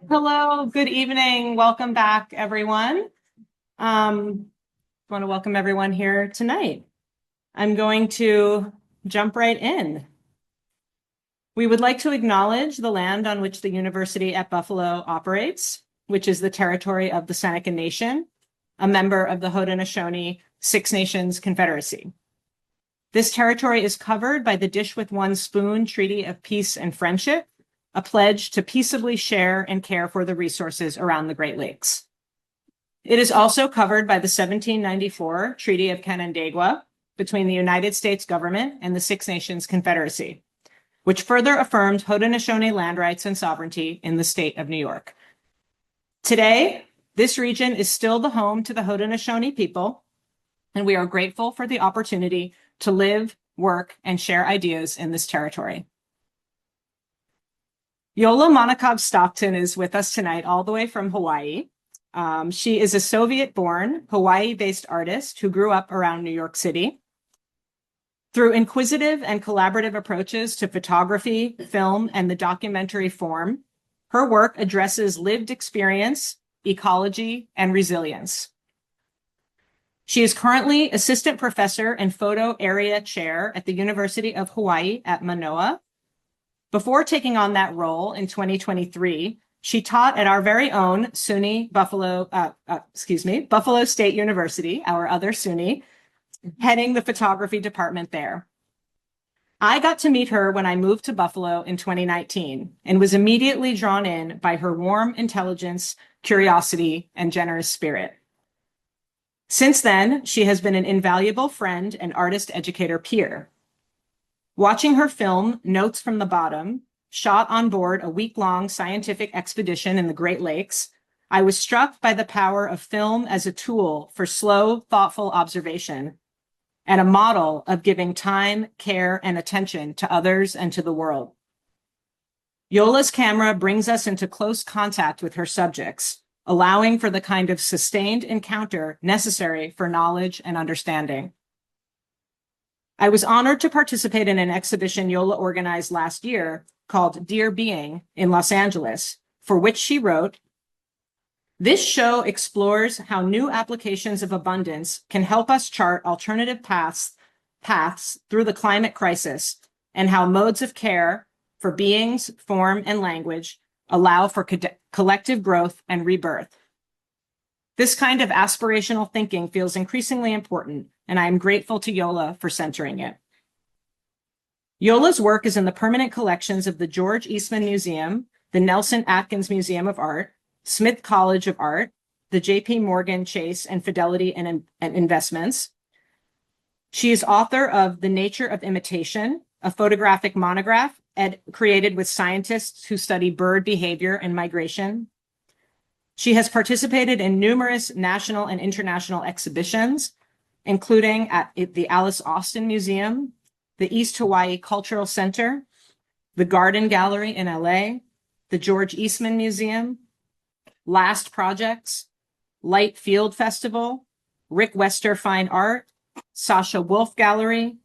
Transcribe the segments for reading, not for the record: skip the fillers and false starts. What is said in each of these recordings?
Hello, good evening. Welcome back, everyone. I want to welcome everyone here tonight. I'm going to jump right in. We would like to acknowledge the land on which the University at Buffalo operates, which is the territory of the Seneca Nation, a member of the Haudenosaunee Six Nations Confederacy. This territory is covered by the Dish with One Spoon Treaty of Peace and Friendship, a pledge to peaceably share and care for the resources around the Great Lakes. It is also covered by the 1794 Treaty of Canandaigua between the United States government and the Six Nations Confederacy, which further affirmed Haudenosaunee land rights and sovereignty in the state of New York. Today, this region is still the home to the Haudenosaunee people, and we are grateful for the opportunity to live, work, and share ideas in this territory. Yola Monakhov Stockton is with us tonight all the way from Hawaii. She is a Soviet-born, Hawaii-based artist who grew up around New York City. Through inquisitive and collaborative approaches to photography, film, and the documentary form, her work addresses lived experience, ecology, and resilience. She is currently assistant professor and photo area chair at the University of Hawai at Mānoa. Before taking on that role in 2023, she taught at our very own Buffalo State University, our other SUNY, heading the photography department there. I got to meet her when I moved to Buffalo in 2019 and was immediately drawn in by her warm intelligence, curiosity, and generous spirit. Since then, she has been an invaluable friend and artist educator peer. Watching her film, Notes from the Bottom, shot on board a week-long scientific expedition in the Great Lakes, I was struck by the power of film as a tool for slow, thoughtful observation and a model of giving time, care, and attention to others and to the world. Yola's camera brings us into close contact with her subjects, allowing for the kind of sustained encounter necessary for knowledge and understanding. I was honored to participate in an exhibition Yola organized last year called Dear Being in Los Angeles, for which she wrote, "This show explores how new applications of abundance can help us chart alternative paths through the climate crisis and how modes of care for beings, form, and language allow for collective growth and rebirth. This kind of aspirational thinking feels increasingly important, and I am grateful to Yola for centering it." Yola's work is in the permanent collections of the George Eastman Museum, the Nelson-Atkins Museum of Art, Smith College of Art, the J.P. Morgan Chase and Fidelity Investments. She is author of The Nature of Imitation, a photographic monograph created with scientists who study bird behavior and migration. She has participated in numerous national and international exhibitions, including at the Alice Austen Museum, the East Hawaii Cultural Center, the Garden Gallery in LA, the George Eastman Museum, Last Projects, Light Field Festival, Rick Wester Fine Art, Sasha Wolf Gallery,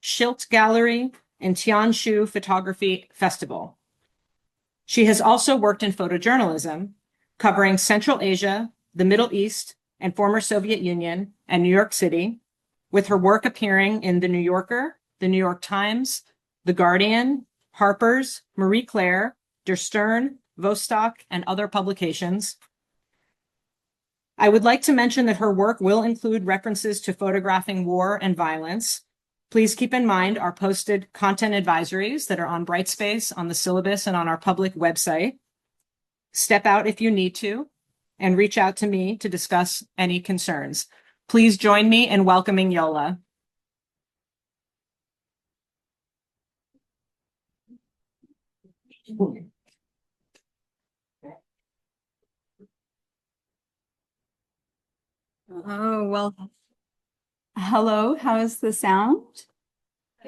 Schilt Gallery, and Tianshui Photography Festival. She has also worked in photojournalism, covering Central Asia, the Middle East, and former Soviet Union, and New York City, with her work appearing in The New Yorker, The New York Times, The Guardian, Harper's, Marie Claire, Der Stern, Vostok, and other publications. I would like to mention that her work will include references to photographing war and violence. Please keep in mind our posted content advisories that are on Brightspace, on the syllabus, and on our public website. Step out if you need to, and reach out to me to discuss any concerns. Please join me in welcoming Yola. Oh, well, hello, how's the sound?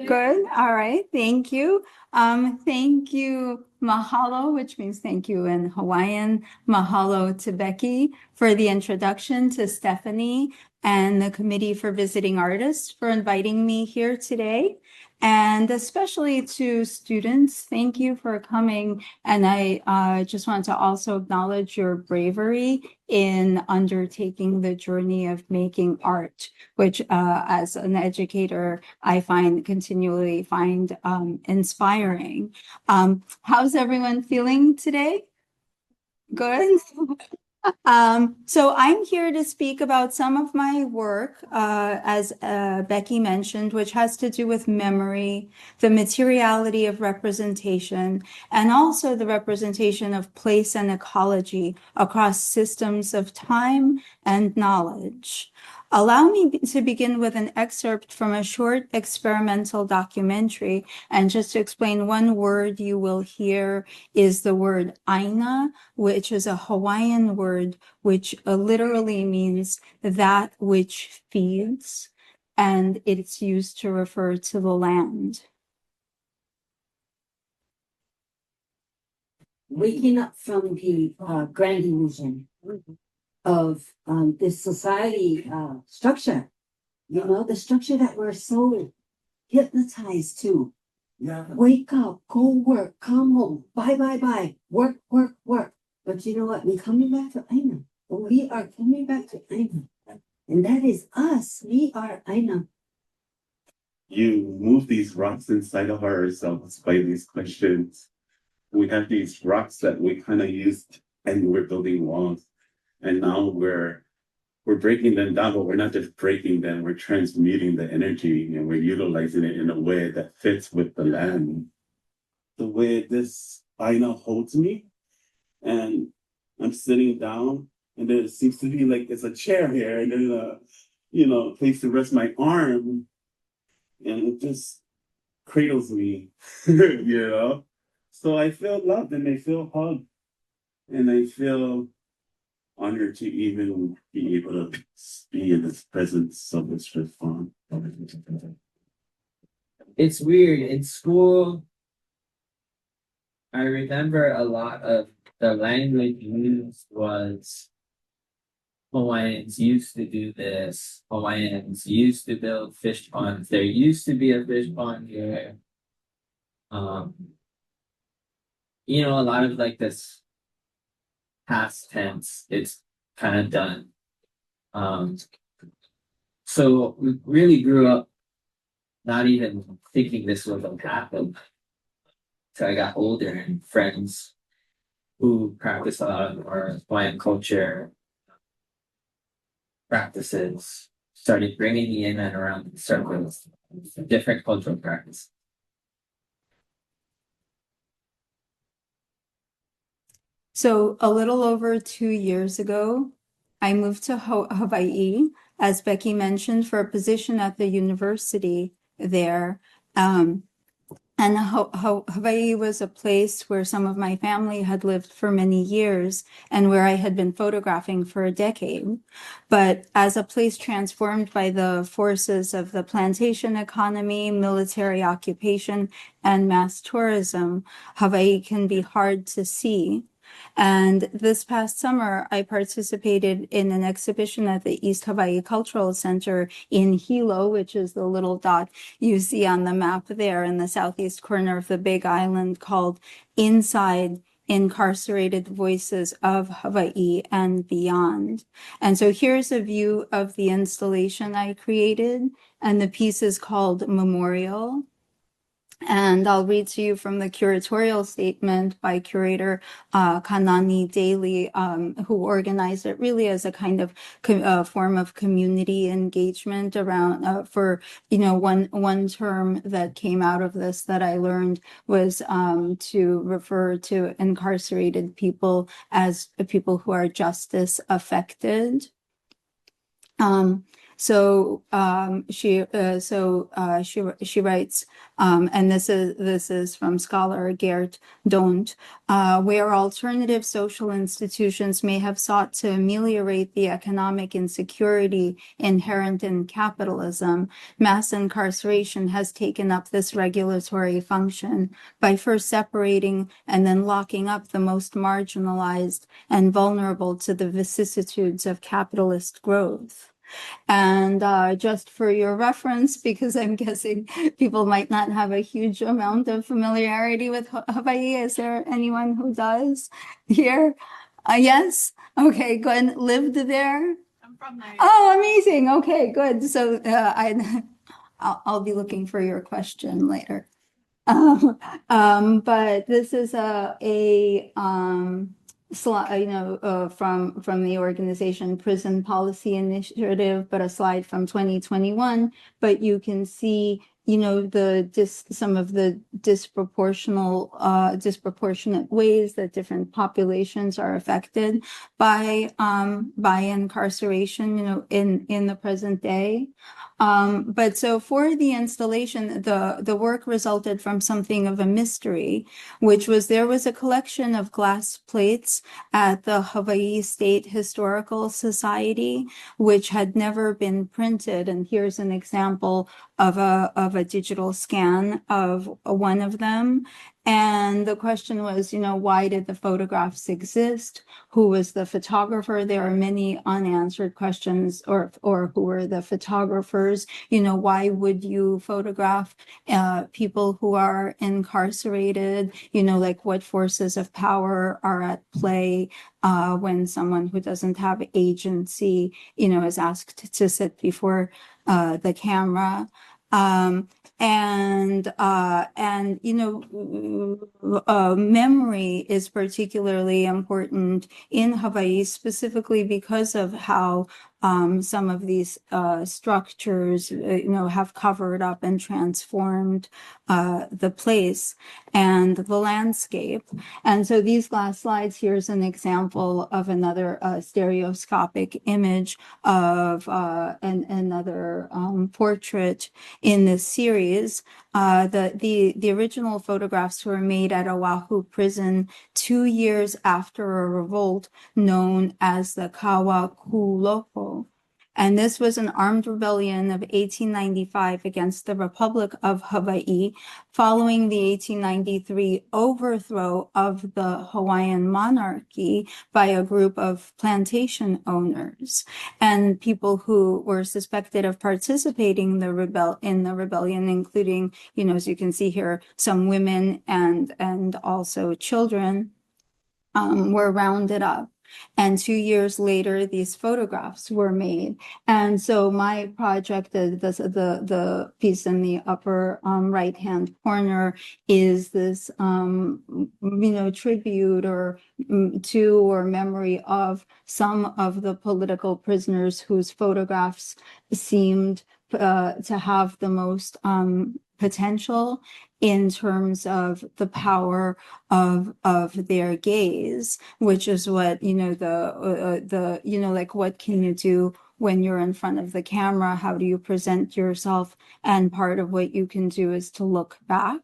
Good. All right. Thank you. Thank you, mahalo, which means thank you in Hawaiian. Mahalo to Becky for the introduction, to Stephanie and the Committee for Visiting Artists for inviting me here today. And especially to students, thank you for coming. And I just want to also acknowledge your bravery in undertaking the journey of making art, which as an educator, I continually find inspiring. How's everyone feeling today? Good. So I'm here to speak about some of my work, as Becky mentioned, which has to do with memory, the materiality of representation, and also the representation of place and ecology across systems of time and knowledge. Allow me to begin with an excerpt from a short experimental documentary, and just to explain, one word you will hear is the word aina, which is a Hawaiian word which literally means that which feeds, and it's used to refer to the land. Waking up from the grand illusion of this society structure, the structure that we're so hypnotized to. Yeah. Wake up, go work, come home, bye, work, work, work. But you know what? We're coming back to Aina. We are coming back to Aina. And that is us. We are Aina. You move these rocks inside of ourselves by these questions. We have these rocks that we kind of used and we're building walls. And now we're breaking them down, but we're not just breaking them, we're transmuting the energy and we're utilizing it in a way that fits with the land. The way this Aina holds me, and I'm sitting down, and there seems to be like it's a chair here, and there's a place to rest my arm, and it just cradles me, So I feel loved and I feel hugged, and I feel honored to even be able to be in the presence of this farm. It's weird. In school, I remember a lot of the language used was Hawaiians used to do this. Hawaiians used to build fish ponds. There used to be a fish pond here. A lot of like this past tense, it's kind of done. So we really grew up not even thinking this was going to happen. So I got older, and friends who practice a lot of more Hawaiian culture practices started bringing me in and around the circles, different cultural practices. So a little over 2 years ago, I moved to Hawaii, as Becky mentioned, for a position at the university there. And Hawaii was a place where some of my family had lived for many years and where I had been photographing for a decade. But as a place transformed by the forces of the plantation economy, military occupation, and mass tourism, Hawaii can be hard to see. And this past summer, I participated in an exhibition at the East Hawaii Cultural Center in Hilo, which is the little dot you see on the map there in the southeast corner of the Big Island, called Inside Incarcerated Voices of Hawaii and Beyond. And so here's a view of the installation I created, and the piece is called Memorial. And I'll read to you from the curatorial statement by curator Kanani Daly, who organized it really as a kind of form of community engagement around for one term that came out of this that I learned was to refer to incarcerated people as people who are justice affected. She writes, and this is from scholar Geert Don't, where alternative social institutions may have sought to ameliorate the economic insecurity inherent in capitalism, mass incarceration has taken up this regulatory function by first separating and then locking up the most marginalized and vulnerable to the vicissitudes of capitalist growth. And just for your reference, because I'm guessing people might not have a huge amount of familiarity with Hawaii, is there anyone who does here? Yes? Okay, good. Lived there? I'm from there. Oh, amazing. Okay, good. So I'll be looking for your question later. But this is a slide, from the organization Prison Policy Initiative, but a slide from 2021. But you can see, some of the disproportionate ways that different populations are affected by incarceration, in the present day. But so for the installation, the work resulted from something of a mystery, which was there was a collection of glass plates at the Hawaii State Historical Society, which had never been printed. And here's an example of a digital scan of one of them. And the question was, why did the photographs exist? Who was the photographer? There are many unanswered questions, or who were the photographers? Why would you photograph people who are incarcerated? Like what forces of power are at play when someone who doesn't have agency, is asked to sit before the camera. Memory is particularly important in Hawaii, specifically because of how some of these structures, have covered up and transformed the place and the landscape. And so these glass slides, here's an example of another stereoscopic image of another portrait in this series. The original photographs were made at Oahu prison 2 years after a revolt known as the Kawakuloko. And this was an armed rebellion of 1895 against the Republic of Hawaii, following the 1893 overthrow of the Hawaiian monarchy by a group of plantation owners. And people who were suspected of participating in the rebellion, including, as you can see here, some women and also children, were rounded up. And 2 years later, these photographs were made. And so my project, the piece in the upper right-hand corner, is this, tribute or memory of some of the political prisoners whose photographs seemed to have the most potential in terms of the power of their gaze, which is what, like what can you do when you're in front of the camera? How do you present yourself? And part of what you can do is to look back.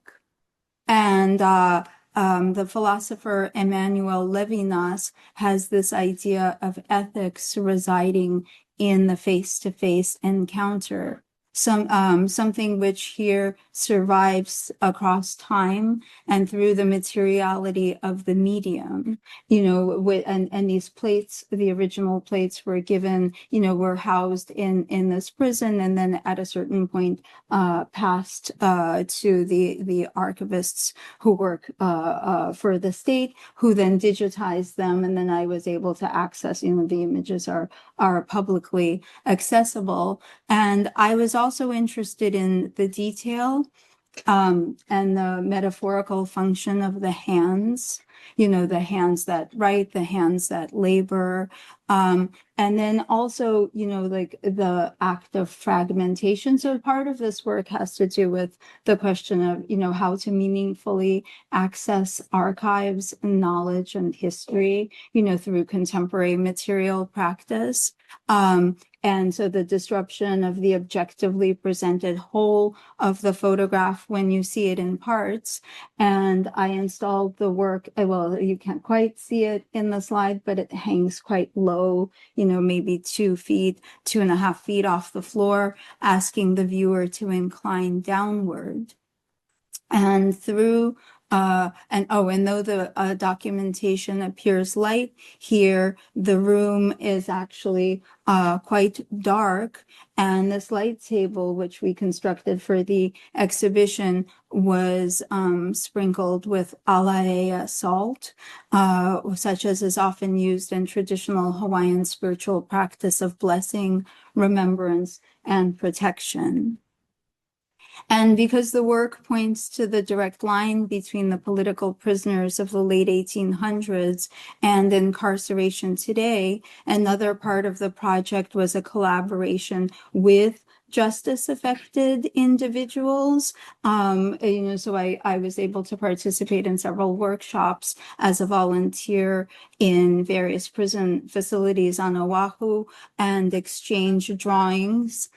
And the philosopher Emmanuel Levinas has this idea of ethics residing in the face-to-face encounter. Something which here survives across time and through the materiality of the medium, and these plates, the original plates were given, were housed in this prison, and then at a certain point passed to the archivists who work for the state, who then digitized them, and then I was able to access, the images are publicly accessible. And I was also interested in the detail and the metaphorical function of the hands, the hands that write, the hands that labor. And then also, like the act of fragmentation. So part of this work has to do with the question of, how to meaningfully access archives, knowledge, and history, through contemporary material practice. And so the disruption of the objectively presented whole of the photograph when you see it in parts. And I installed the work, well, you can't quite see it in the slide, but it hangs quite low, maybe 2.5 feet off the floor, asking the viewer to incline downward. And through And though the documentation appears light here, the room is actually quite dark. And this light table, which we constructed for the exhibition, was sprinkled with alaea salt, such as is often used in traditional Hawaiian spiritual practice of blessing, remembrance, and protection. And because the work points to the direct line between the political prisoners of the late 1800s and incarceration today, another part of the project was a collaboration with justice-affected individuals. So I was able to participate in several workshops as a volunteer in various prison facilities on Oahu and exchange drawings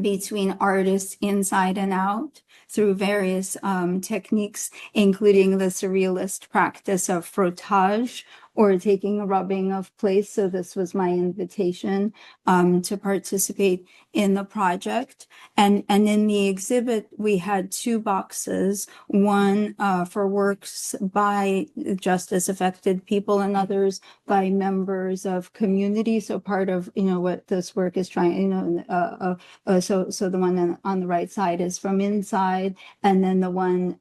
between artists inside and out through various techniques, including the surrealist practice of frottage, or taking a rubbing of place. So this was my invitation to participate in the project. And in the exhibit, we had two boxes, one for works by justice affected people and others by members of community. So part of, what this work is trying, so the one on the right side is from inside, and then the one,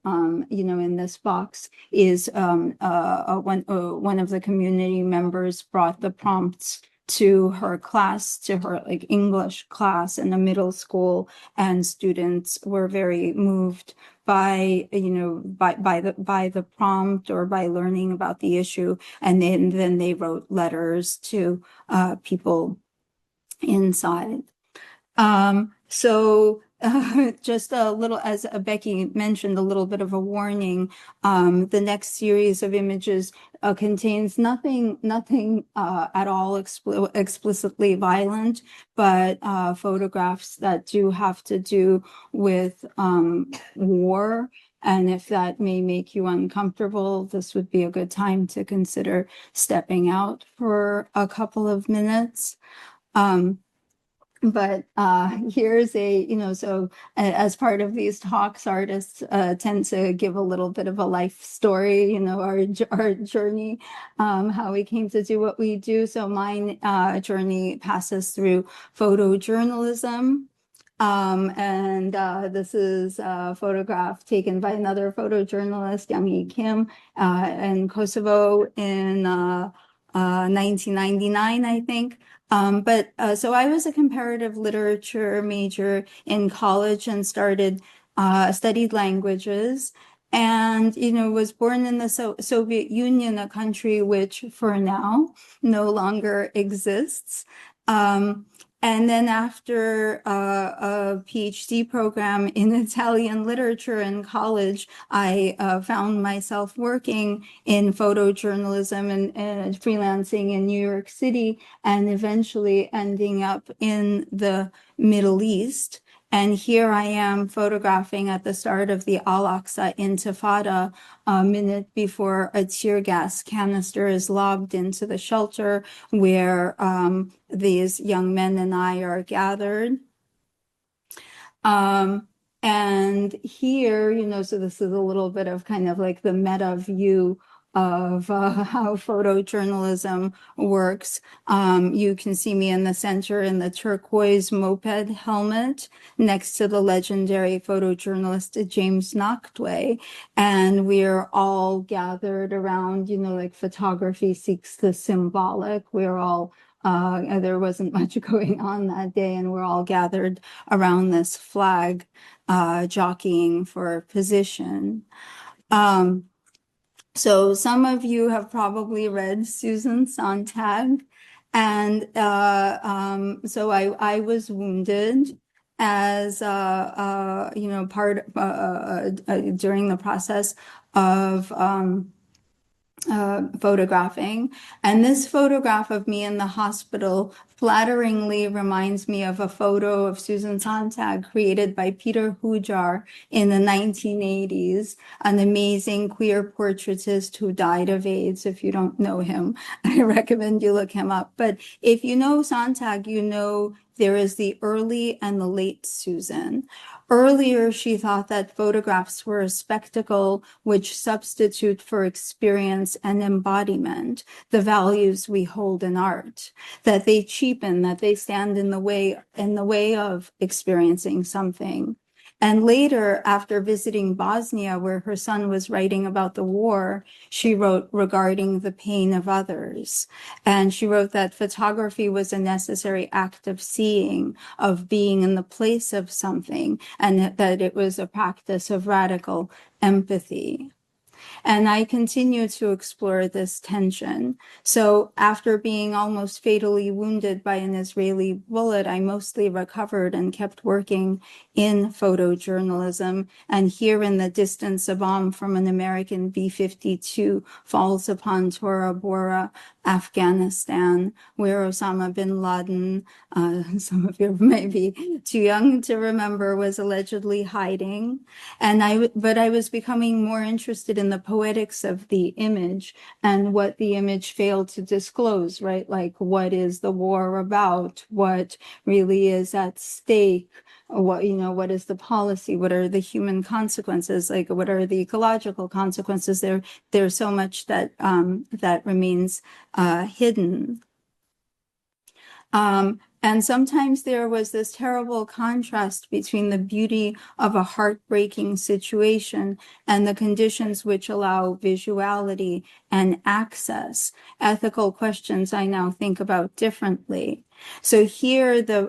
in this box is one of the community members brought the prompts to her class, to her English class in the middle school, and students were very moved by the prompt or by learning about the issue, and then they wrote letters to people inside. Just a little, as Becky mentioned, a little bit of a warning. The next series of images contains nothing at all explicitly violent, but photographs that do have to do with war. And if that may make you uncomfortable, this would be a good time to consider stepping out for a couple of minutes. But here's as part of these talks, artists tend to give a little bit of a life story, our journey, how we came to do what we do. So my journey passes through photojournalism. This is a photograph taken by another photojournalist, Young-Hee Kim, in Kosovo in 1999, I think. So I was a comparative literature major in college and studied languages, and was born in the Soviet Union, a country which for now no longer exists. And then after a PhD program in Italian literature in college, I found myself working in photojournalism and freelancing in New York City, and eventually ending up in the Middle East. And here I am photographing at the start of the Al-Aqsa Intifada, a minute before a tear gas canister is lobbed into the shelter where these young men and I are gathered. And here, so this is a little bit of kind of like the meta view of how photojournalism works. You can see me in the center in the turquoise moped helmet next to the legendary photojournalist James Nachtwey. And we're all gathered around, photography seeks the symbolic. We're all there wasn't much going on that day, and we're all gathered around this flag, jockeying for position. So some of you have probably read Susan Sontag, and so I was wounded as part during the process of photographing. And this photograph of me in the hospital flatteringly reminds me of a photo of Susan Sontag created by Peter Hujar in the 1980s, an amazing queer portraitist who died of AIDS. If you don't know him, I recommend you look him up. But if you know Sontag, there is the early and the late Susan. Earlier, she thought that photographs were a spectacle which substitute for experience and embodiment, the values we hold in art, that they cheapen, that they stand in the way of experiencing something. And later, after visiting Bosnia, where her son was writing about the war, she wrote regarding the pain of others. And she wrote that photography was a necessary act of seeing, of being in the place of something, and that it was a practice of radical empathy. And I continue to explore this tension. So after being almost fatally wounded by an Israeli bullet, I mostly recovered and kept working in photojournalism. And here in the distance, a bomb from an American B-52 falls upon Tora Bora, Afghanistan, where Osama bin Laden, some of you may be too young to remember, was allegedly hiding. But I was becoming more interested in the poetics of the image and what the image failed to disclose, right? Like, what is the war about? What really is at stake? What is the policy? What are the human consequences? Like, what are the ecological consequences? There's so much that that remains hidden. And sometimes there was this terrible contrast between the beauty of a heartbreaking situation and the conditions which allow visuality and access. Ethical questions I now think about differently. So here the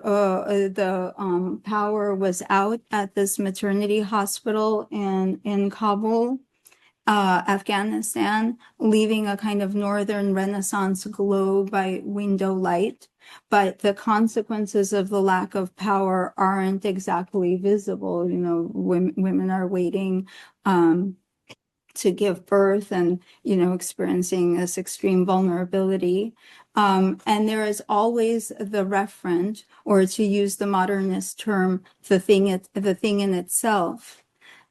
power was out at this maternity hospital in Kabul, Afghanistan, leaving a kind of northern Renaissance glow by window light. But the consequences of the lack of power aren't exactly visible. Women are waiting to give birth and, experiencing this extreme vulnerability. And there is always the referent, or to use the modernist term, the thing in itself.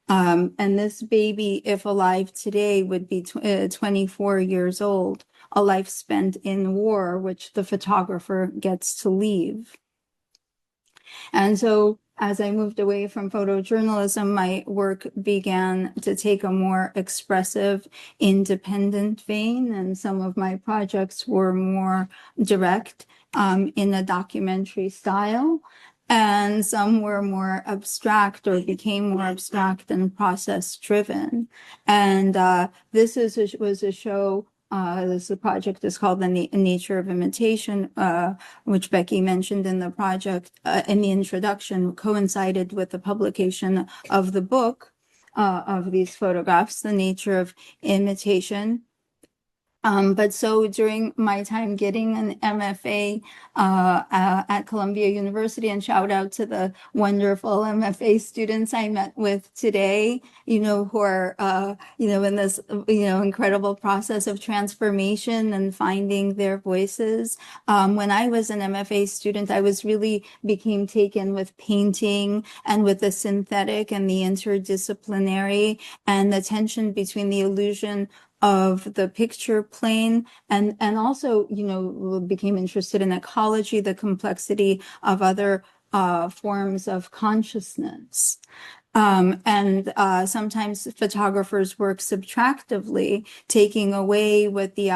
And this baby, if alive today, would be 24 years old, a life spent in war, which the photographer gets to leave. And so as I moved away from photojournalism, my work began to take a more expressive, independent vein, and some of my projects were more direct in a documentary style. And some were more abstract or became more abstract and process driven. And this was a show. The project is called the Nature of Imitation, which Becky mentioned in the project in the introduction, coincided with the publication of the book of these photographs, The Nature of Imitation. But so during my time getting an MFA at Columbia University, and shout out to the wonderful MFA students I met with today, who are, in this, incredible process of transformation and finding their voices. When I was an MFA student, I became taken with painting and with the synthetic and the interdisciplinary, and the tension between the illusion of the picture plane, and also, became interested in ecology, the complexity of other forms of consciousness. And sometimes photographers work subtractively, taking away what is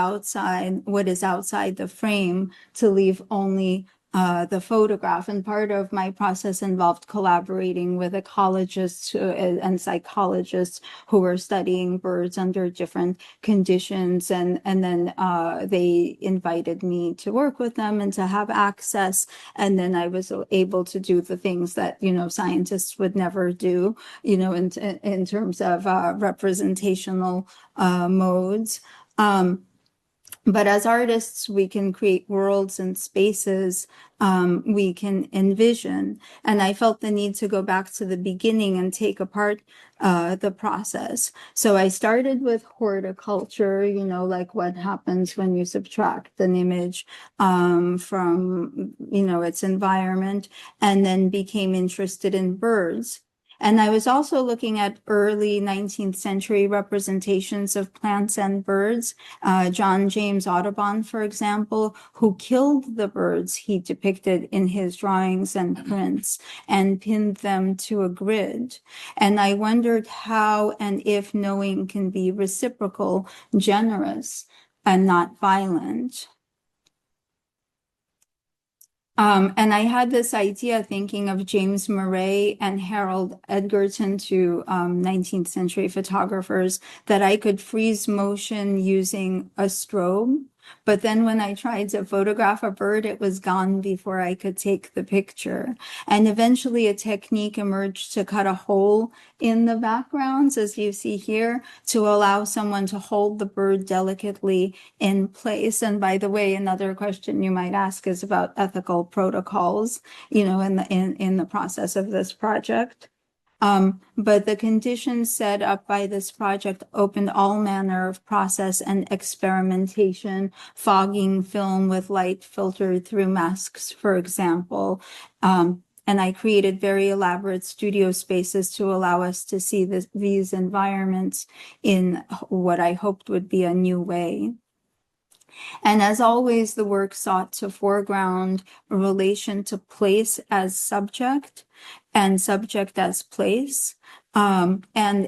outside the frame, to leave only the photograph. And part of my process involved collaborating with ecologists and psychologists who were studying birds under different conditions. And then they invited me to work with them and to have access. And then I was able to do the things that, scientists would never do, in terms of representational modes. But as artists, we can create worlds and spaces we can envision. And I felt the need to go back to the beginning and take apart the process. So I started with horticulture, like what happens when you subtract an image from, its environment, and then became interested in birds. And I was also looking at early 19th century representations of plants and birds. John James Audubon, for example, who killed the birds he depicted in his drawings and prints and pinned them to a grid. And I wondered how and if knowing can be reciprocal, generous, and not violent. And I had this idea thinking of James Murray and Harold Edgerton, two 19th century photographers, that I could freeze motion using a strobe. But then when I tried to photograph a bird, it was gone before I could take the picture. And eventually a technique emerged to cut a hole in the backgrounds, as you see here, to allow someone to hold the bird delicately in place. And by the way, another question you might ask is about ethical protocols, you know, in the process of this project. But the conditions set up by this project opened all manner of process and experimentation, fogging film with light filtered through masks, for example. And I created very elaborate studio spaces to allow us to see these environments in what I hoped would be a new way. And as always, the work sought to foreground a relation to place as subject and subject as place, and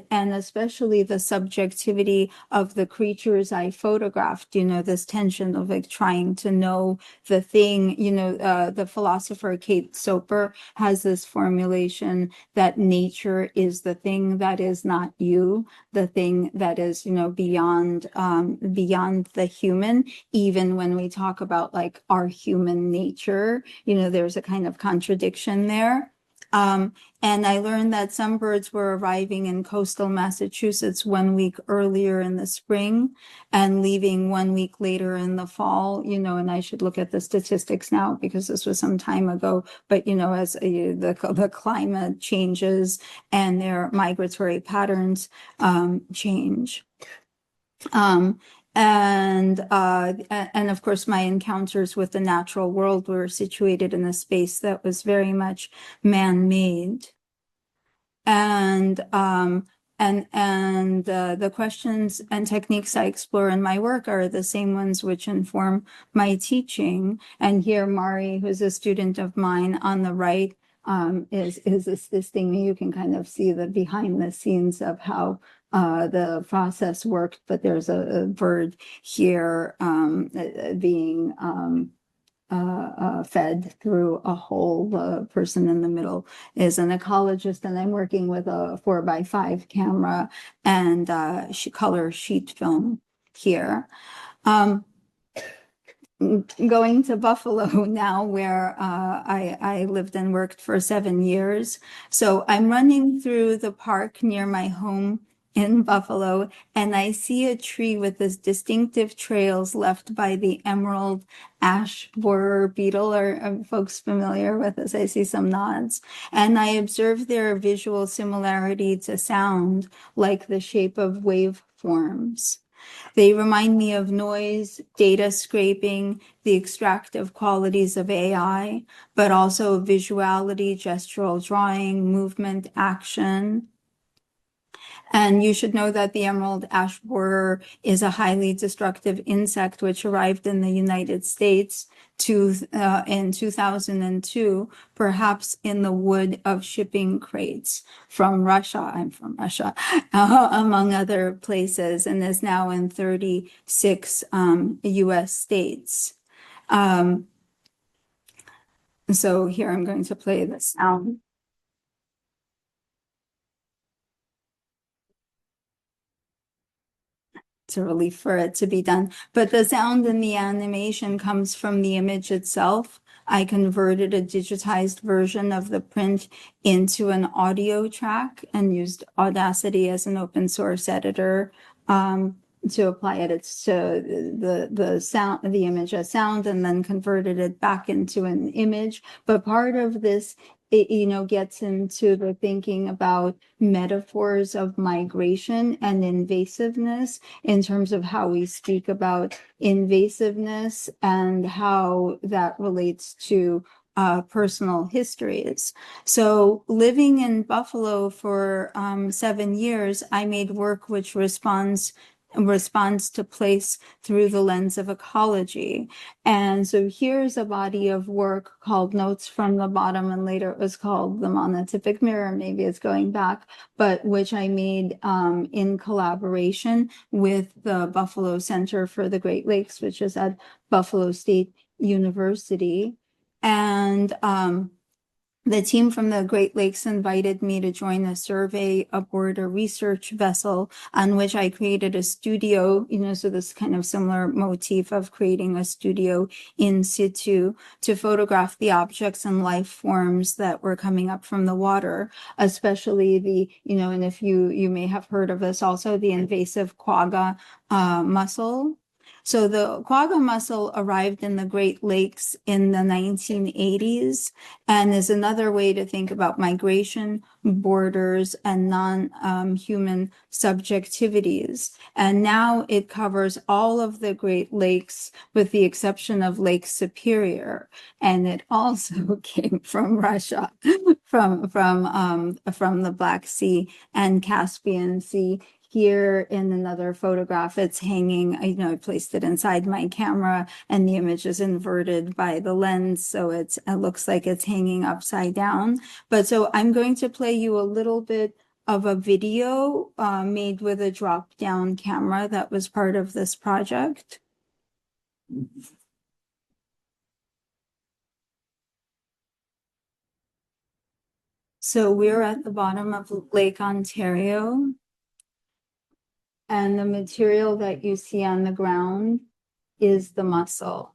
especially the subjectivity of the creatures I photographed, you know, this tension of like trying to know the thing, you know, the philosopher Kate Soper has this formulation that nature is the thing that is not you, the thing that is, you know, beyond the human. Even when we talk about like our human nature, you know, there's a kind of contradiction there. And I learned that some birds were arriving in coastal Massachusetts 1 week earlier in the spring and leaving 1 week later in the fall, you know, and I should look at the statistics now because this was some time ago, but, you know, as the climate changes and their migratory patterns change. And of course, my encounters with the natural world were situated in a space that was very much man-made. And the questions and techniques I explore in my work are the same ones which inform my teaching. And here, Mari, who's a student of mine on the right, is this thing you can kind of see the behind the scenes of how the process worked, but there's a bird here being fed through a hole. The person in the middle is an ecologist, and I'm working with a 4x5 camera and color sheet film here. Going to Buffalo now, where I lived and worked for 7 years. So I'm running through the park near my home in Buffalo, and I see a tree with this distinctive trails left by the emerald ash borer beetle. Are folks familiar with this? I see some nods. And I observe their visual similarity to sound, like the shape of waveforms. They remind me of noise, data scraping, the extractive qualities of AI, but also visuality, gestural drawing, movement, action. And you should know that the emerald ash borer is a highly destructive insect which arrived in the United States in 2002, perhaps in the wood of shipping crates from Russia. I'm from Russia, among other places, and is now in 36 US states. So here I'm going to play the sound. It's a relief for it to be done. But the sound in the animation comes from the image itself. I converted a digitized version of the print into an audio track and used Audacity as an open source editor to apply it to the sound, the image as sound, and then converted it back into an image. But part of this, it, you know, gets into the thinking about metaphors of migration and invasiveness in terms of how we speak about invasiveness and how that relates to personal histories. So living in Buffalo for 7 years, I made work which responds to place through the lens of ecology. And so here's a body of work called Notes from the Bottom, and later it was called The Monotypic Mirror, maybe it's going back, but which I made in collaboration with the Buffalo Center for the Great Lakes, which is at Buffalo State University. And the team from the Great Lakes invited me to join a survey aboard a research vessel on which I created a studio, so this kind of similar motif of creating a studio in situ to photograph the objects and life forms that were coming up from the water, especially the, and if you may have heard of this also, the invasive quagga mussel. So the quagga mussel arrived in the Great Lakes in the 1980s and is another way to think about migration, borders, and non-human subjectivities. And now it covers all of the Great Lakes with the exception of Lake Superior. And it also came from Russia, from the Black Sea and Caspian Sea. Here in another photograph, it's hanging, I placed it inside my camera and the image is inverted by the lens. So it looks like it's hanging upside down. But so I'm going to play you a little bit of a video made with a drop down camera that was part of this project. So we're at the bottom of Lake Ontario. And the material that you see on the ground is the mussel.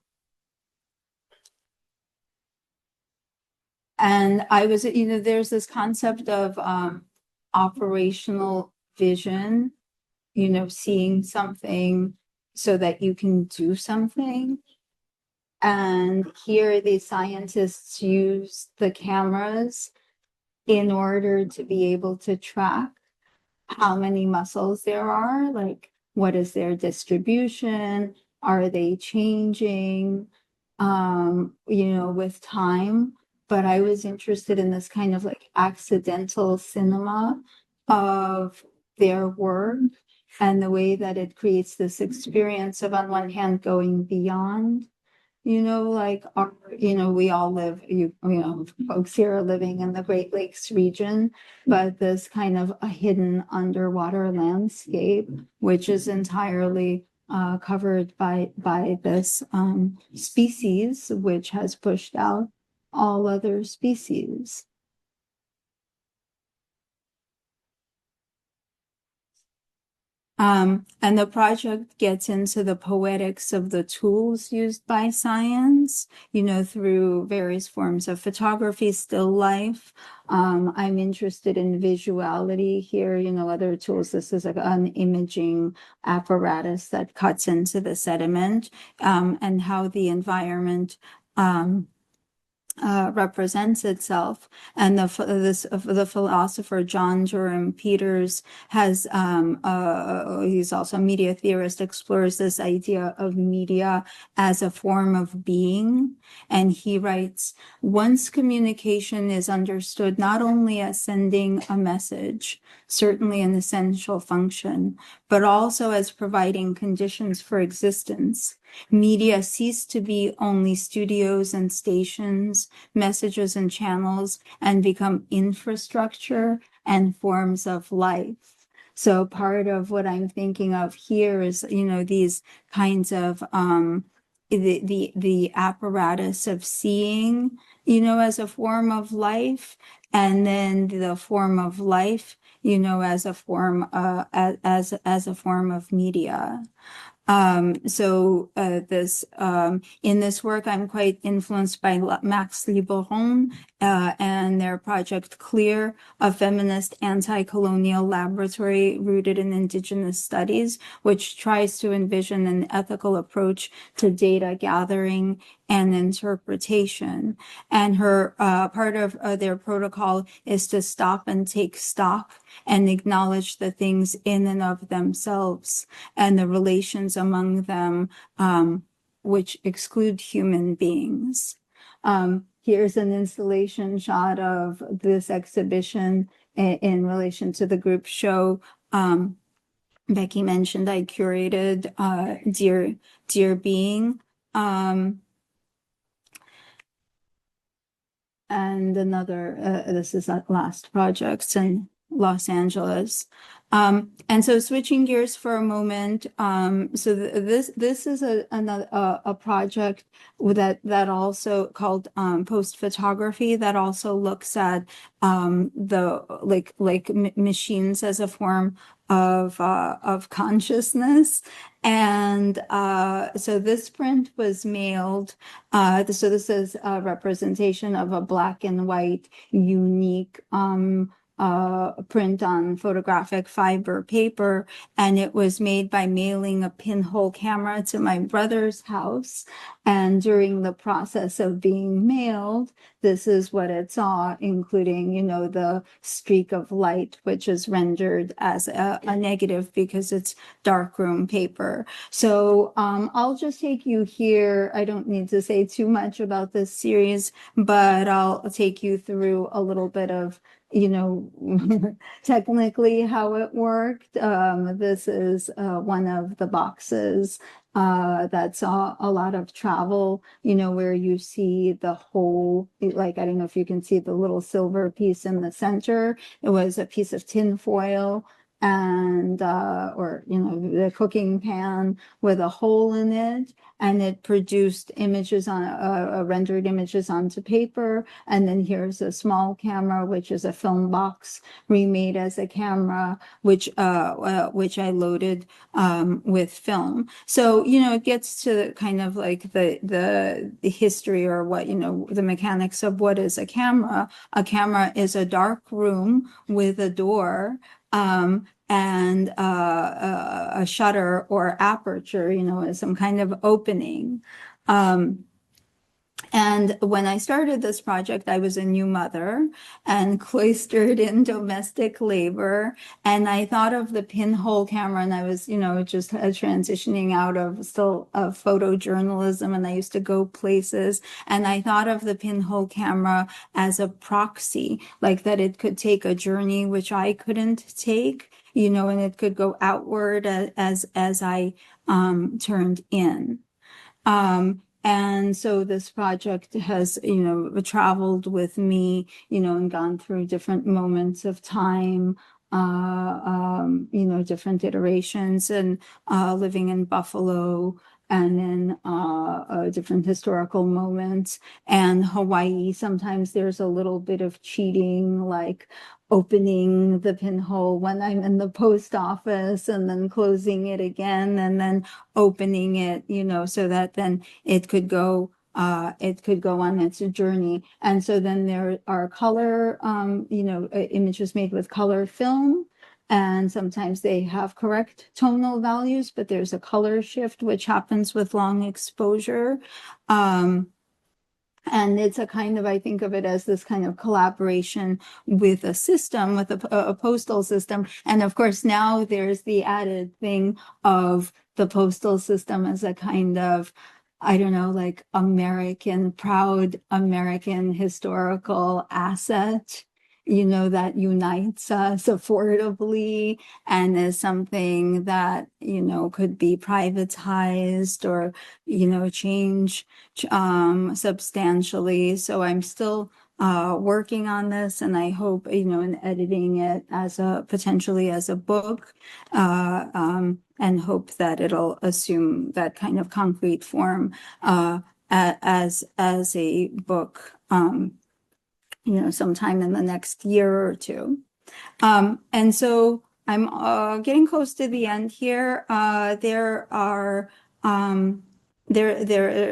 And I was, there's this concept of operational vision, seeing something so that you can do something. And here the scientists use the cameras in order to be able to track how many mussels there are, like what is their distribution, are they changing, with time. But I was interested in this kind of like accidental cinema of their work and the way that it creates this experience of, on one hand, going beyond, like we all live, folks here are living in the Great Lakes region, but this kind of a hidden underwater landscape, which is entirely covered by this species, which has pushed out all other species. And the project gets into the poetics of the tools used by science, through various forms of photography, still life. I'm interested in visuality here, other tools. This is like an imaging apparatus that cuts into the sediment, and how the environment represents itself. And the philosopher John Durham Peters has, he's also a media theorist, explores this idea of media as a form of being. And he writes, once communication is understood not only as sending a message, certainly an essential function, but also as providing conditions for existence, media cease to be only studios and stations, messages and channels, and become infrastructure and forms of life. So part of what I'm thinking of here is, these kinds of the apparatus of seeing, as a form of life, and then the form of life, as a form as a form of media. In this work, I'm quite influenced by Max Liboron and their project CLEAR, a feminist anti-colonial laboratory rooted in Indigenous studies, which tries to envision an ethical approach to data gathering and interpretation. And her part of their protocol is to stop and take stock and acknowledge the things in and of themselves and the relations among them, which exclude human beings. here's an installation shot of this exhibition in relation to the group show. Becky mentioned I curated Dear Being. And another, this is that last project in Los Angeles. And so switching gears for a moment, so this is another a project that also called post photography that also looks at the machines as a form of consciousness. And so this print was mailed. So this is a representation of a black and white unique print on photographic fiber paper, and it was made by mailing a pinhole camera to my brother's house. And during the process of being mailed, this is what it saw, including, you know, the streak of light, which is rendered as a negative because it's darkroom paper. So I'll just take you here. I don't need to say too much about this series, but I'll take you through a little bit of, you know, technically how it worked. This is one of the boxes that saw a lot of travel, you know, where you see the whole, like, I don't know if you can see the little silver piece in the center. It was a piece of tin foil and or, you know, the cooking pan with a hole in it, and it produced images on rendered images onto paper. And then here's a small camera, which is a film box remade as a camera, which I loaded with film. So, you know, it gets to kind of like the history, or what, you know, the mechanics of what is a camera. A camera is a dark room with a door and a shutter or aperture, you know, some kind of opening. And when I started this project, I was a new mother and cloistered in domestic labor. And I thought of the pinhole camera, and I was, you know, just transitioning out of still of photojournalism. And I used to go places. And I thought of the pinhole camera as a proxy, like that it could take a journey which I couldn't take, you know, and it could go outward as I turned in. And so this project has, you know, traveled with me, you know, and gone through different moments of time, you know, different iterations, and living in Buffalo, and then different historical moments. And Hawaii, sometimes there's a little bit of cheating, like opening the pinhole when I'm in the post office and then closing it again and then opening it, you know, so that then it could go on its journey. And so then there are color, you know, images made with color film. And sometimes they have correct tonal values, but there's a color shift, which happens with long exposure. And it's a kind of, I think of it as this kind of collaboration with a system, with a postal system. And of course, now there's the added thing of the postal system as a kind of, I don't know, like proud American historical asset, you know, that unites us affordably and is something that, you know, could be privatized or, you know, change substantially. So I'm still working on this, and I hope, you know, in editing it as potentially as a book, and hope that it'll assume that kind of concrete form as a book, you know, sometime in the next year or two. And so I'm getting close to the end here. There are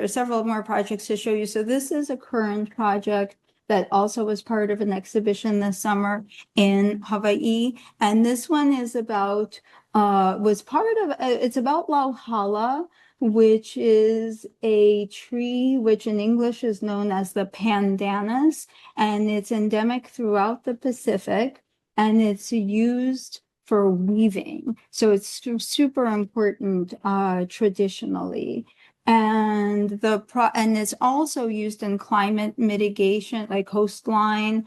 several more projects to show you. So this is a current project that also was part of an exhibition this summer in Hawaii. And this one is about, it's about Lauhala, which is a tree which in English is known as the pandanus, and it's endemic throughout the Pacific, and it's used for weaving. So it's super important traditionally. And and it's also used in climate mitigation, like coastline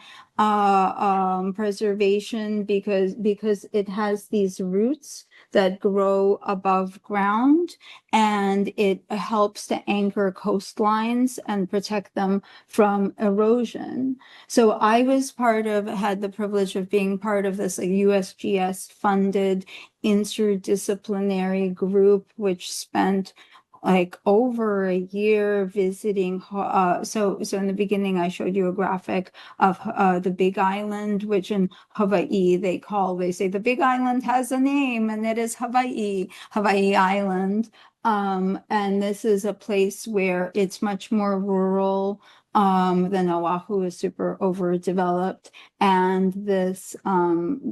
preservation, because it has these roots that grow above ground, and it helps to anchor coastlines and protect them from erosion. So I had the privilege of being part of this USGS funded interdisciplinary group, which spent like over a year visiting. So in the beginning, I showed you a graphic of the Big Island, which in Hawaii they say the Big Island has a name, and it is Hawaii Island. And this is a place where it's much more rural than Oahu, is super overdeveloped. And this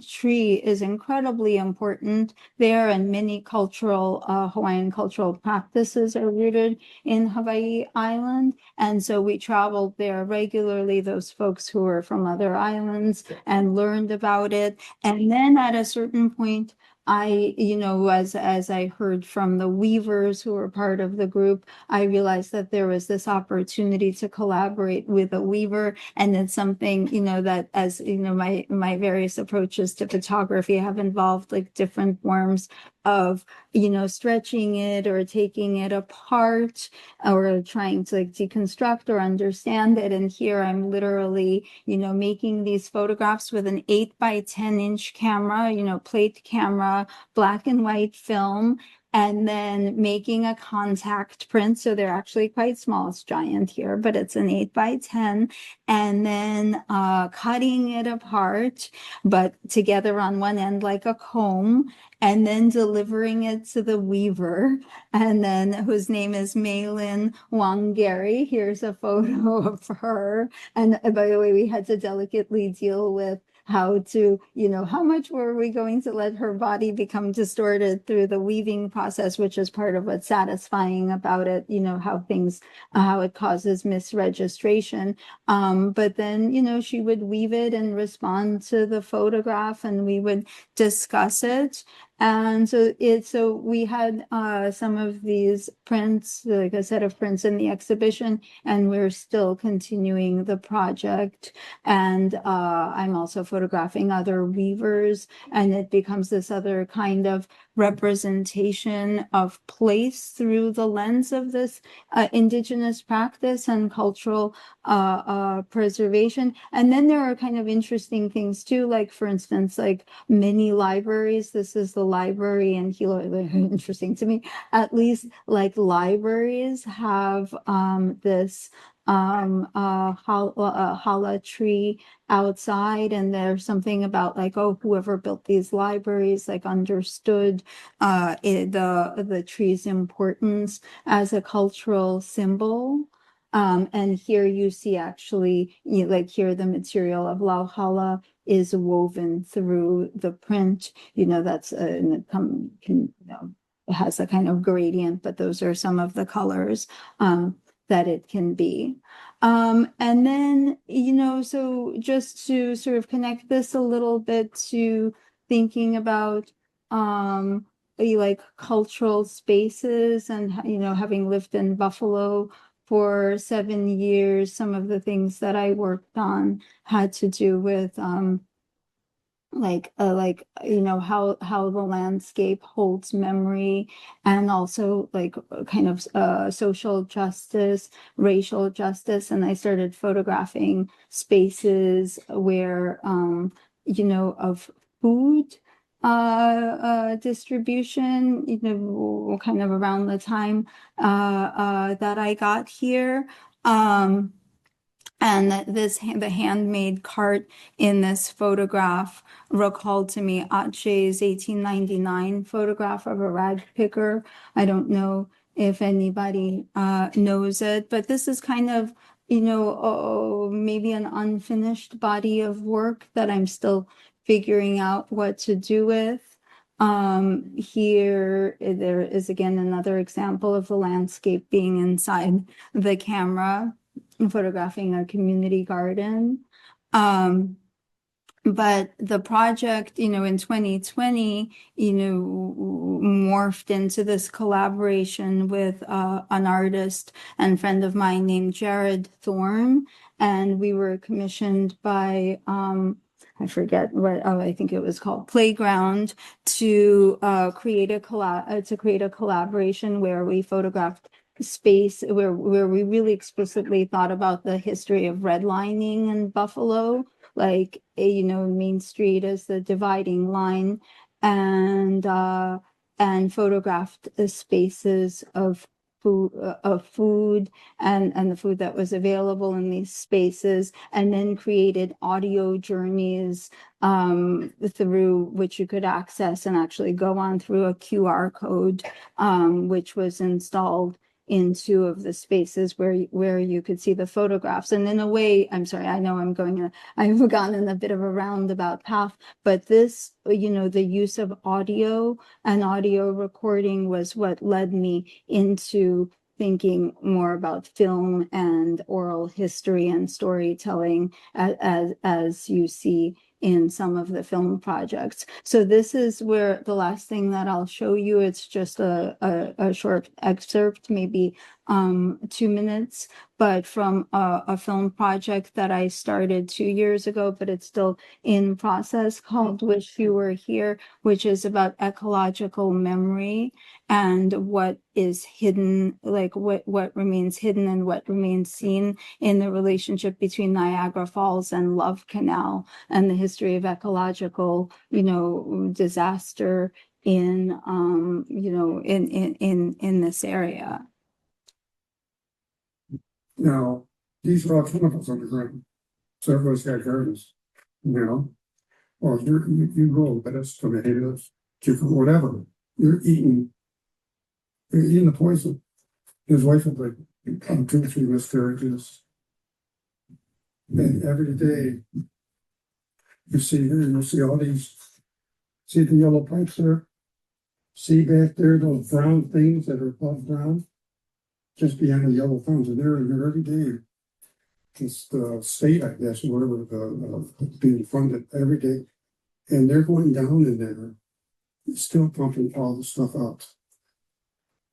tree is incredibly important there, and many cultural Hawaiian cultural practices are rooted in Hawaii Island. And so we traveled there regularly, those folks who were from other islands, and learned about it. And then at a certain point, as I heard from the weavers who were part of the group, I realized that there was this opportunity to collaborate with a weaver. And it's something, that, as my various approaches to photography have involved like different forms of, stretching it or taking it apart or trying to like deconstruct or understand it. And here I'm literally, making these photographs with an 8x10-inch camera, plate camera, black and white film, and then making a contact print. So they're actually quite small. It's giant here, but it's an 8x10, and then cutting it apart, but together on one end like a comb, and then delivering it to the weaver, and then whose name is Maylin Wangari. Here's a photo of her. And by the way, we had to delicately deal with how to, how much were we going to let her body become distorted through the weaving process, which is part of what's satisfying about it, how it causes misregistration. But then, she would weave it and respond to the photograph, and we would discuss it. And so we had some of these prints, like a set of prints in the exhibition, and we're still continuing the project. And I'm also photographing other weavers, and it becomes this other kind of representation of place through the lens of this indigenous practice and cultural preservation. And then there are kind of interesting things too, like for instance, like many libraries. This is the library in Hilo. Interesting to me, at least, like libraries have this hala tree outside, and there's something about like, whoever built these libraries like understood the tree's importance as a cultural symbol. And here you see actually, here the material of lauhala is woven through the print. That's it has a kind of gradient, but those are some of the colors that it can be. And then, so just to sort of connect this a little bit to thinking about like cultural spaces, and having lived in Buffalo for 7 years, some of the things that I worked on had to do with how the landscape holds memory, and also like kind of social justice, racial justice. And I started photographing spaces where of food distribution, kind of around the time that I got here. And the handmade cart in this photograph recalled to me Ache's 1899 photograph of a rag picker. I don't know if anybody knows it, but this is kind of, maybe an unfinished body of work that I'm still figuring out what to do with. Here, there is again another example of the landscape being inside the camera, photographing a community garden. But the project, in 2020, morphed into this collaboration with an artist and friend of mine named Jared Thorne. And we were commissioned by, I forget what, I think it was called Playground, to create a collaboration where we photographed space where we really explicitly thought about the history of redlining in Buffalo, like Main Street as the dividing line, and photographed the spaces of food and the food that was available in these spaces, and then created audio journeys through which you could access and actually go on through a QR code, which was installed in two of the spaces where you could see the photographs. And in a way, I'm sorry, I know I've gone in a bit of a roundabout path, but this, the use of audio and audio recording was what led me into thinking more about film and oral history and storytelling as you see in some of the film projects. So this is where the last thing that I'll show you, it's just a short excerpt, maybe 2 minutes, but from a film project that I started 2 years ago, but it's still in process, called Wish You Were Here, which is about ecological memory and what is hidden, like what remains hidden and what remains seen in the relationship between Niagara Falls and Love Canal, and the history of ecological, disaster in this area. Now, these are all chemicals underground. So everybody's got gardens, or you grow lettuce, tomatoes, cucumber, whatever. You're eating the poison. His wife had like 2 or 3 miscarriages. And every day you see all these, see the yellow pipes there? See back there those brown things that are above ground? Just behind the yellow thumbs, and they're in here every day. It's the state, I guess, or whatever, being funded every day. And they're going down in there, still pumping all the stuff out.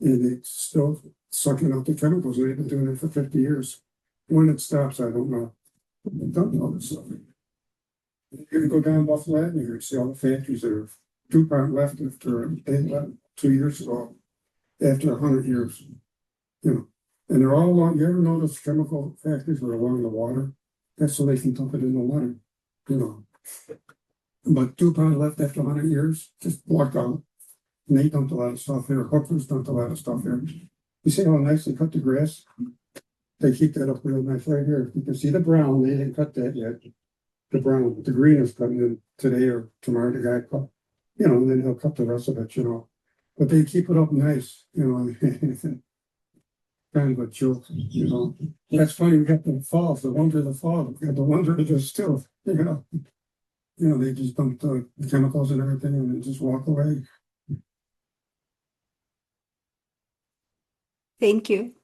And it's still sucking out the chemicals. They've been doing it for 50 years. When it stops, I don't know. I don't know this stuff. You can go down Buffalo Avenue and see all the factories that are DuPont left after they left 2 years ago, after 100 years. And they're all along. You ever notice chemical factories are along the water? That's so they can dump it in the water. But DuPont left after 100 years, just walked out. And they dumped a lot of stuff there. Hookers dumped a lot of stuff there. You see how nice they cut the grass? They keep that up real nice right here. You can see the brown. They didn't cut that yet. The brown, the green is coming in today or tomorrow. The guy cut, and then he'll cut the rest of it, But they keep it up nice, Kind of a joke, That's funny. We got the falls, the wonder of the fall. We got the wonder of the still, They just dump the chemicals and everything and then just walk away. Thank you.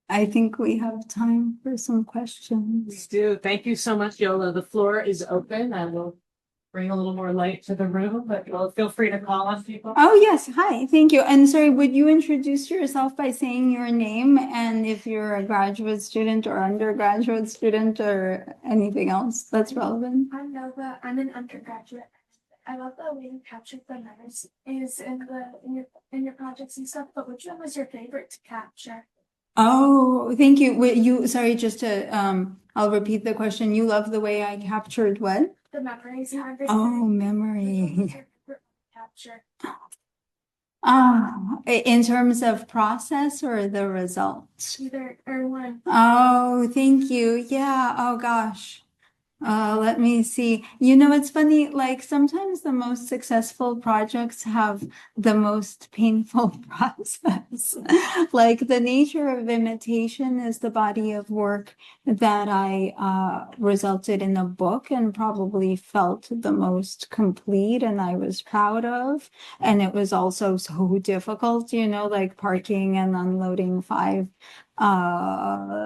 I think we have time for some We questions. do. Thank you so much, Yola. The floor is open. I will bring a little more light to the room, but feel free to call on people. Oh, yes. Hi. Thank you. And sorry, would you introduce yourself by saying your name and if you're a graduate student or undergraduate student or anything else that's relevant? I'm Nova. I'm an undergraduate. I love the way you captured the memories is in your projects and stuff, but which one was your favorite to capture? Oh, thank you. Sorry, just to, I'll repeat the question. You love the way I captured what? The memories. Oh, memory. Capture. In terms of process or the results? Either or one. Oh, thank you. Yeah. Oh, gosh. Let me see. You know, it's funny, like sometimes the most successful projects have the most painful process. Like the Nature of Imitation is the body of work that I resulted in a book and probably felt the most complete and I was proud of. And it was also so difficult, you know, like parking and unloading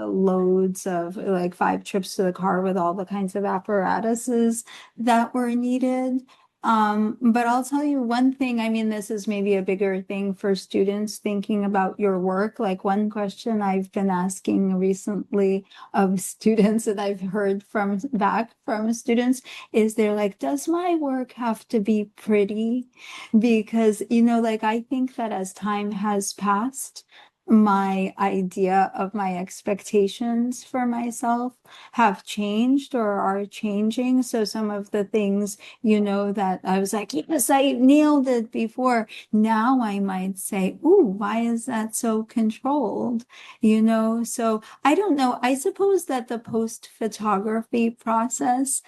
loads of like 5 trips to the car with all the kinds of apparatuses that were needed. But I'll tell you one thing, I mean, this is maybe a bigger thing for students thinking about your work. Like one question I've been asking recently of students that I've heard back from students is they're like, does my work have to be pretty? Because, you know, like I think that as time has passed, my idea of my expectations for myself have changed or are changing. So some of the things, you know, that I was like, yes, I nailed it before. Now I might say, ooh, why is that so controlled? You know, so I don't know. I suppose that the post photography process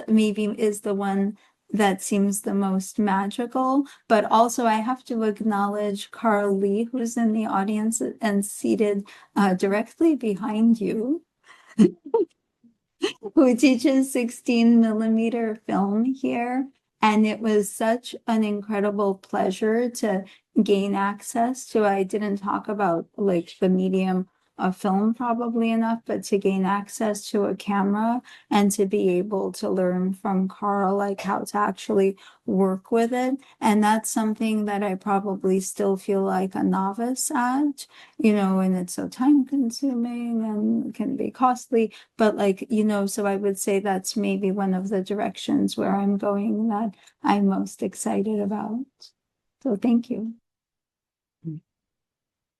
maybe is the one that seems the most magical. But also, I have to acknowledge Carl Lee, who's in the audience and seated directly behind you, who teaches 16 millimeter film here. And it was such an incredible pleasure to gain access to. I didn't talk about like the medium of film probably enough, but to gain access to a camera and to be able to learn from Carl, like how to actually work with it. And that's something that I probably still feel like a novice at, you know, and it's so time consuming and can be costly. But like, you know, so I would say that's maybe one of the directions where I'm going that I'm most excited about. So thank you.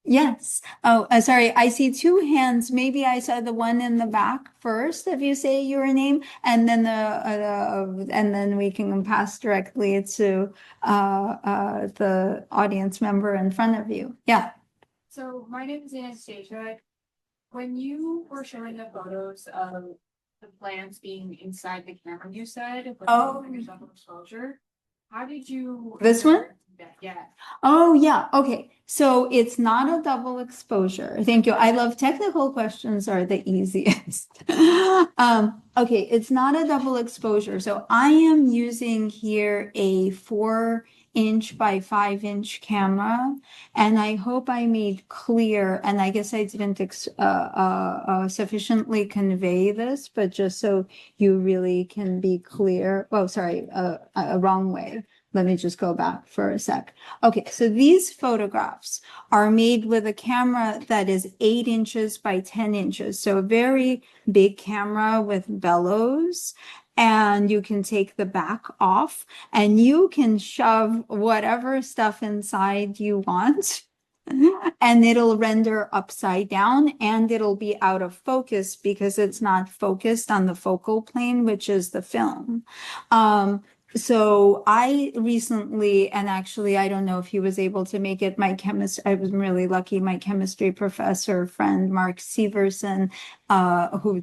Yes. Oh, sorry. I see two hands. Maybe I saw the one in the back first, if you say your name, and then and then we can pass directly to the audience member in front of you. Yeah. So my name is Anastasia. When you were showing the photos of the plants being inside the camera, you said with Oh. double exposure. How did you? This one? Yeah. Oh, yeah. Okay. So it's not a double exposure. Thank you. I love technical questions are the easiest. Okay, it's not a double exposure. So I am using here a 4-inch by 5-inch camera, and I hope I made clear, and I guess I didn't sufficiently convey this, but just so you really can be clear. Oh, sorry, a wrong way. Let me just go back for a sec. Okay, so these photographs are made with a camera that is 8 inches by 10 inches. So a very big camera with bellows. And you can take the back off and you can shove whatever stuff inside you want. And it'll render upside down and it'll be out of focus because it's not focused on the focal plane, which is the film. So I recently, and actually, I don't know if he was able to make it, I was really lucky, my chemistry professor friend, Mark Severson, who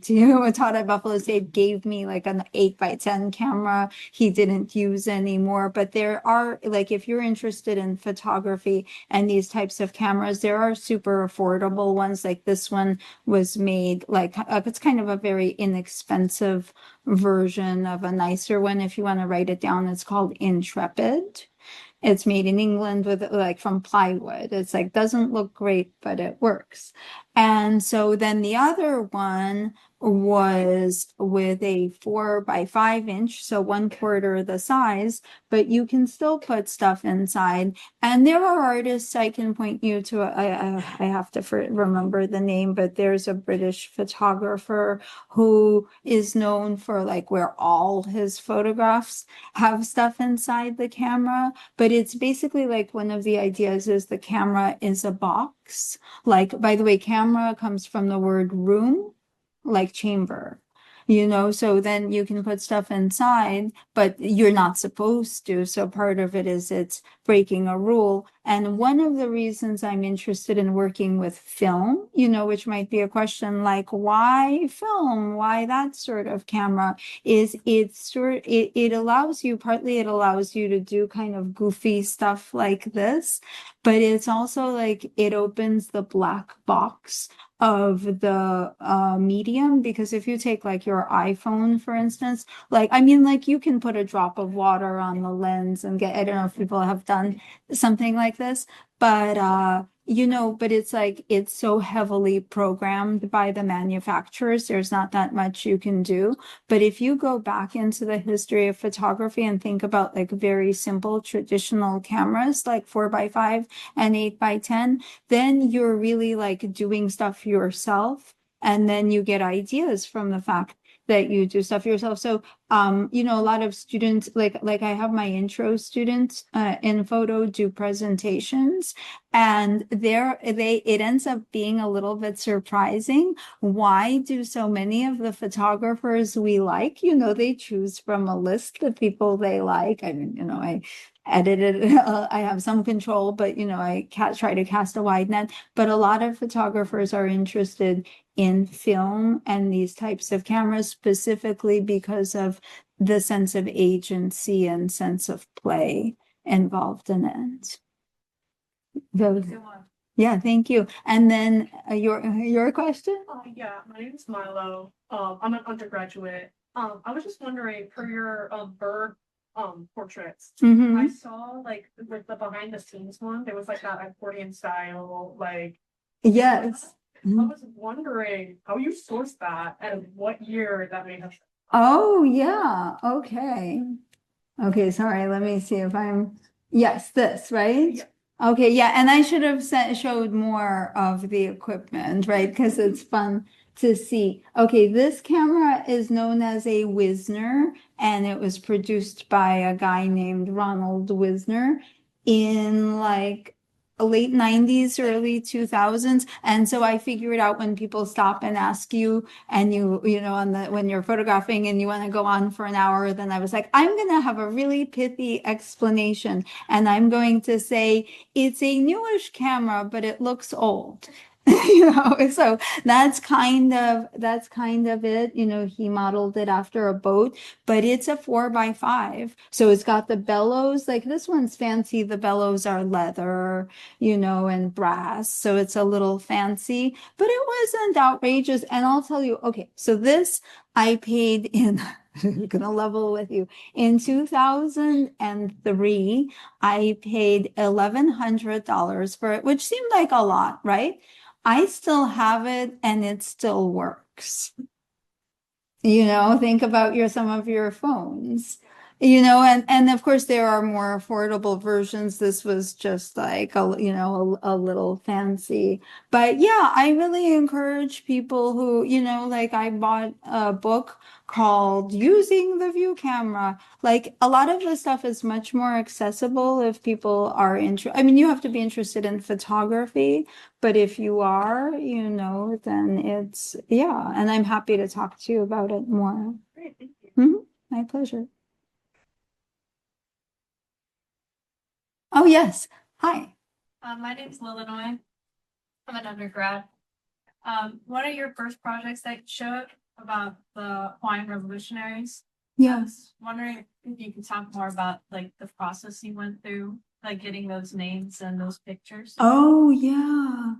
taught at Buffalo State, gave me like an 8x10 camera. He didn't use anymore, but there are, like, if you're interested in photography and these types of cameras, there are super affordable ones. Like this one was made like, it's kind of a very inexpensive version of a nicer one. If you want to write it down, it's called Intrepid. It's made in England with like from plywood. It's like doesn't look great, but it works. And so then the other one was with a 4x5 inch, so 1/4 the size, but you can still put stuff inside. And there are artists I can point you to. I have to remember the name, but there's a British photographer who is known for like where all his photographs have stuff inside the camera. But it's basically like one of the ideas is the camera is a box. Like, by the way, camera comes from the word room, like chamber. you know, so then you can put stuff inside, but you're not supposed to. So part of it is it's breaking a rule. And one of the reasons I'm interested in working with film, you know, which might be a question like, why film? Why that sort of camera? Is it allows you, partly it allows you to do kind of goofy stuff like this, but it's also like it opens the black box of the medium, because if you take like your iPhone, for instance, like, I mean, like you can put a drop of water on the lens and get, I don't know if people have done something like this, but you know, but it's like it's so heavily programmed by the manufacturers, there's not that much you can do. But if you go back into the history of photography and think about like very simple traditional cameras like 4x5 and 8x10, then you're really like doing stuff yourself, and then you get ideas from the fact that you do stuff yourself. So you know, a lot of students, like I have my intro students in photo do presentations, and it ends up being a little bit surprising. Why do so many of the photographers we like, you know, they choose from a list of people they like. I mean, you know, I edited, I have some control, but you know, I try to cast a wide net. But a lot of photographers are interested in film and these types of cameras specifically because of the sense of agency and sense of play involved in it. Those, yeah, thank you. And then your question? Yeah, my name is Milo. I'm an undergraduate. I was just wondering for your bird portraits. Mhm. I saw like with the behind the scenes one, there was like that accordion style, like Yes. I was wondering how you sourced that and what year that may have. Oh, yeah. Okay. Okay, sorry. Let me see if I'm, yes, this, right? Yeah. Okay, yeah, and I should have showed more of the equipment, right? Because it's fun to see. Okay, this camera is known as a Wisner, and it was produced by a guy named Ronald Wisner in like late 90s, early 2000s. And so I figure it out when people stop and ask you, and you know, on the when you're photographing and you want to go on for an hour, then I was like, I'm gonna have a really pithy explanation, and I'm going to say it's a newish camera, but it looks old. You know, so that's kind of it. You know, he modeled it after a boat, but it's a 4x5. So it's got the bellows, like this one's fancy. The bellows are leather, you know, and brass. So it's a little fancy, but it wasn't outrageous. And I'll tell you, okay, so this I paid in, I'm gonna level with you. In 2003, I paid $1,100 for it, which seemed like a lot, right? I still have it and it still works. You know, think about some of your phones. You know, and of course there are more affordable versions. This was just like a little fancy. But yeah, I really encourage people who, you know, like I bought a book called Using the View Camera. Like a lot of the stuff is much more accessible if people are interested. I mean, you have to be interested in photography, but if you are, you know, then it's, yeah, and I'm happy to talk to you about it more. Great, thank you. My pleasure. Oh, yes. Hi. My name's Lilinoy. I'm an undergrad. One of your first projects that you showed about the Hawaiian revolutionaries. I Yes. was wondering if you could talk more about like the process you went through, like getting those names and those pictures. Oh, yeah.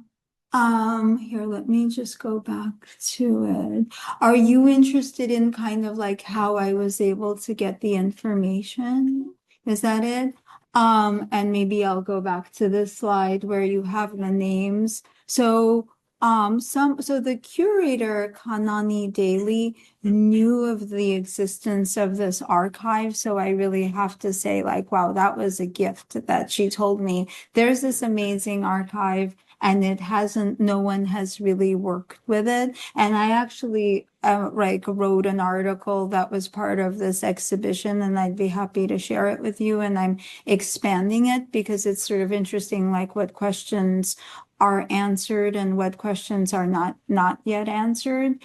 Here, let me just go back to it. Are you interested in kind of like how I was able to get the information? Is that it? And maybe I'll go back to this slide where you have the names. So, so the curator, Kanani Daly, knew of the existence of this archive. So I really have to say, like, wow, that was a gift that she told me. There's this amazing archive, and no one has really worked with it. And I actually like wrote an article that was part of this exhibition, and I'd be happy to share it with you. And I'm expanding it because it's sort of interesting, like what questions are answered and what questions are not yet answered.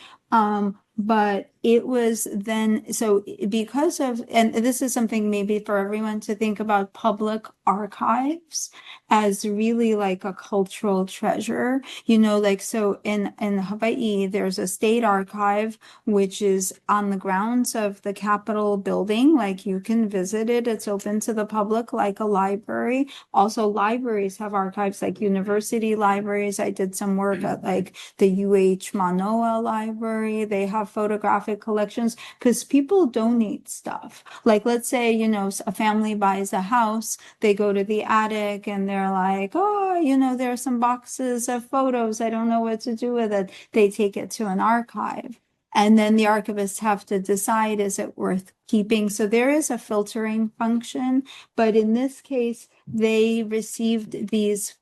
but it was then, so because of, and this is something maybe for everyone to think about public archives as really like a cultural treasure, like, so in Hawaii, there's a state archive, which is on the grounds of the Capitol building. Like you can visit it. It's open to the public like a library. Also, libraries have archives like university libraries. I did some work at like the Mānoa library. They have photographic collections because people donate stuff. Like, let's say, a family buys a house, they go to the attic and they're like, oh, there are some boxes of photos. I don't know what to do with it. They take it to an archive. And then the archivists have to decide, is it worth keeping? So there is a filtering function, but in this case, they received this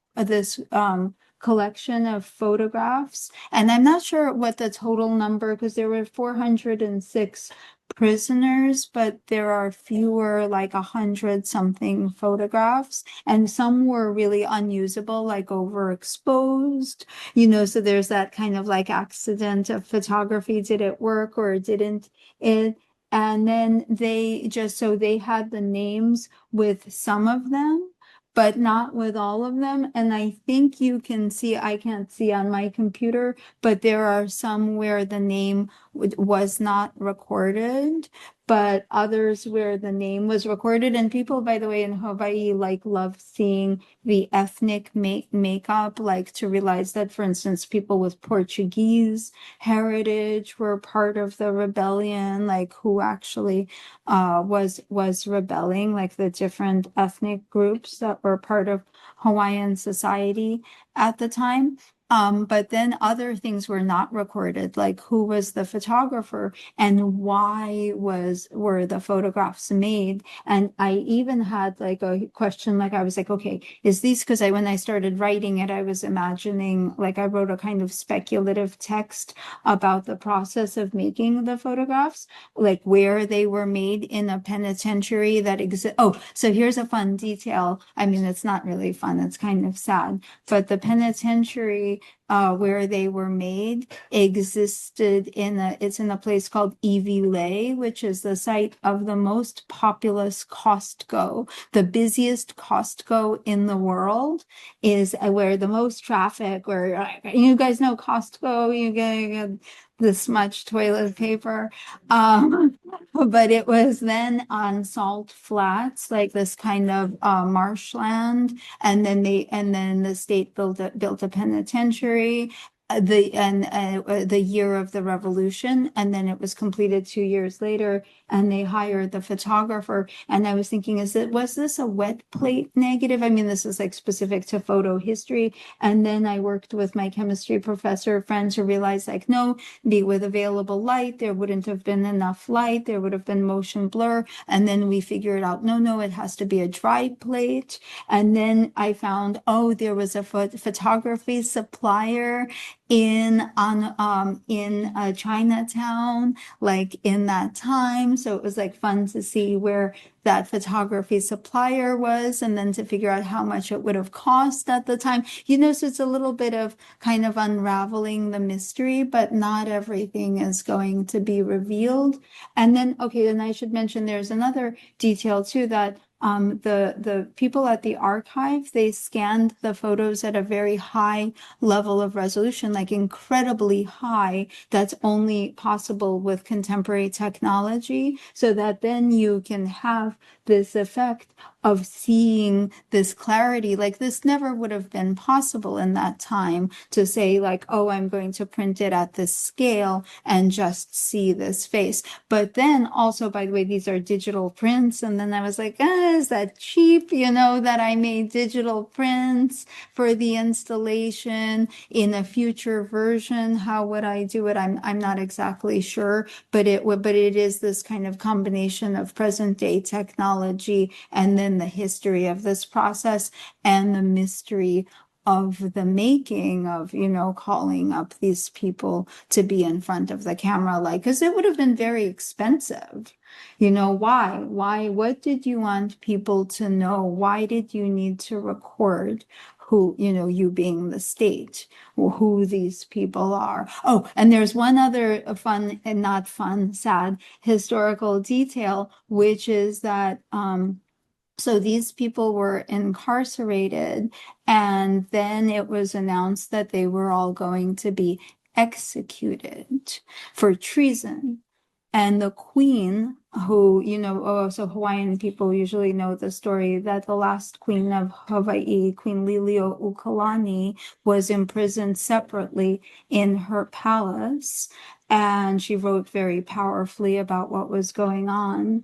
collection of photographs, and I'm not sure what the total number, because there were 406 prisoners, but there are fewer, like 100 something photographs, and some were really unusable, like overexposed, so there's that kind of like accident of photography. Did it work or didn't it? And then they had the names with some of them, but not with all of them. And I think you can see, I can't see on my computer, but there are some where the name was not recorded, but others where the name was recorded. And people, by the way, in Hawaii, like love seeing the ethnic makeup, like to realize that, for instance, people with Portuguese heritage were part of the rebellion, like who actually was rebelling, like the different ethnic groups that were part of Hawaiian society at the time. But then other things were not recorded, like who was the photographer and why were the photographs made. And I even had like a question, like I was like, okay, is these, because when I started writing it, I was imagining, like I wrote a kind of speculative text about the process of making the photographs, like where they were made in a penitentiary that exists. Oh, so here's a fun detail. I mean, it's not really fun, it's kind of sad, but the penitentiary where they were made existed it's in a place called Iwilei, which is the site of the most populous Costco. The busiest Costco in the world is where the most traffic, where you guys know Costco, you get this much toilet paper. But it was then on salt flats, like this kind of marshland, and then the state built a penitentiary. The year of the revolution, and then it was completed 2 years later, and they hired the photographer. And I was thinking, was this a wet plate negative? I mean, this is like specific to photo history. And then I worked with my chemistry professor friend to realize, like, no, with available light, there wouldn't have been enough light, there would have been motion blur. And then we figured out, no, it has to be a dry plate. And then I found, there was a photography supplier in Chinatown, like in that time. So it was like fun to see where that photography supplier was, and then to figure out how much it would have cost at the time. So it's a little bit of kind of unraveling the mystery, but not everything is going to be revealed. And then, then I should mention there's another detail too, that the people at the archive, they scanned the photos at a very high level of resolution, like incredibly high. That's only possible with contemporary technology, so that then you can have this effect of seeing this clarity. Like this never would have been possible in that time, to say like, I'm going to print it at this scale and just see this face. But then also, by the way, these are digital prints. And then I was like, is that cheap? That I made digital prints for the installation in a future version. How would I do it? I'm not exactly sure, but it is this kind of combination of present day technology and then the history of this process and the mystery of the making of, calling up these people to be in front of the camera, like, because it would have been very expensive. Why, what did you want people to know? Why did you need to record? who, you being the state, who these people are. Oh, and there's one other fun and not fun, sad historical detail, which is that, so these people were incarcerated, and then it was announced that they were all going to be executed for treason. And the queen, who, so Hawaiian people usually know the story that the last queen of Hawaii, Queen Liliuokalani, was imprisoned separately in her palace. And she wrote very powerfully about what was going on.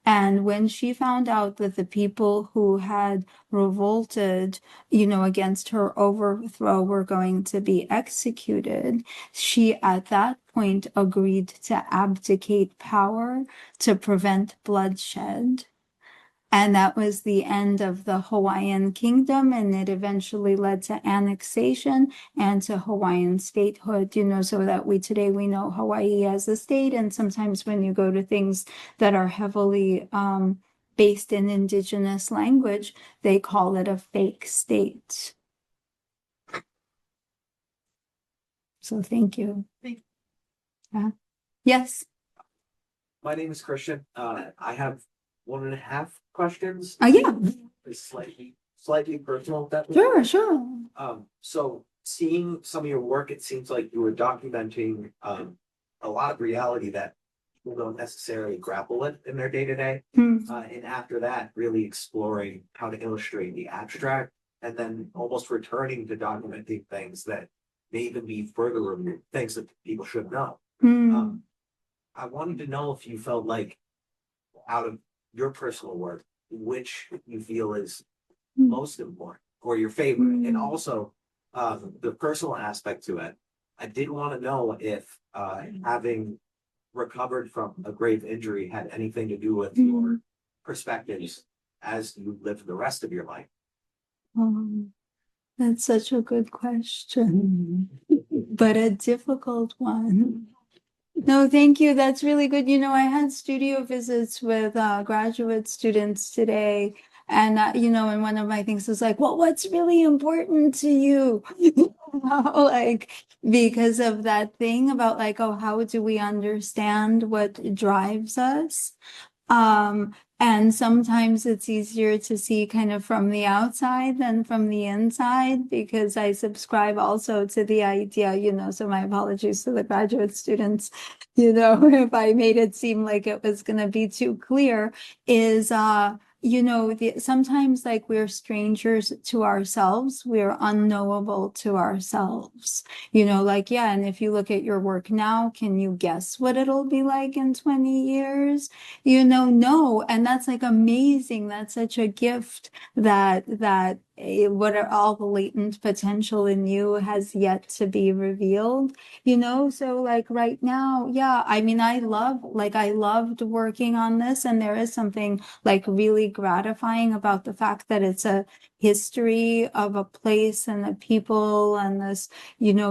And when she found out that the people who had revolted, against her overthrow were going to be executed, she at that point agreed to abdicate power to prevent bloodshed. And that was the end of the Hawaiian kingdom, and it eventually led to annexation and to Hawaiian statehood, so that today we know Hawaii as a state. And sometimes when you go to things that are heavily based in indigenous language, they call it a fake state. So thank you. Yes. My name is Christian. I have 1.5 questions. Oh, yeah. It's slightly personal. Sure. So seeing some of your work, it seems like you were documenting a lot of reality that people don't necessarily grapple with in their day-to-day. And after that, really exploring how to illustrate the abstract, and then almost returning to documenting things that may even be further removed, things that people should know. I wanted to know if you felt like, out of your personal work, which you feel is most important or your favorite, and also the personal aspect to it. I did want to know if having recovered from a grave injury had anything to do with your perspectives as you live the rest of your life. That's such a good question, but a difficult one. No, thank you. That's really good. I had studio visits with graduate students today. And, and one of my things was like, well, what's really important to you? Like, because of that thing about like, oh, how do we understand what drives us? And sometimes it's easier to see kind of from the outside than from the inside, because I subscribe also to the idea, so my apologies to the graduate students, if I made it seem like it was going to be too clear, is, sometimes like we're strangers to ourselves, we're unknowable to ourselves, and if you look at your work now, can you guess what it'll be like in 20 years? No. And that's like amazing. That's such a gift that what are all the latent potential in you has yet to be revealed, so like right now, I mean, I loved working on this, and there is something like really gratifying about the fact that it's a history of a place and a people and this,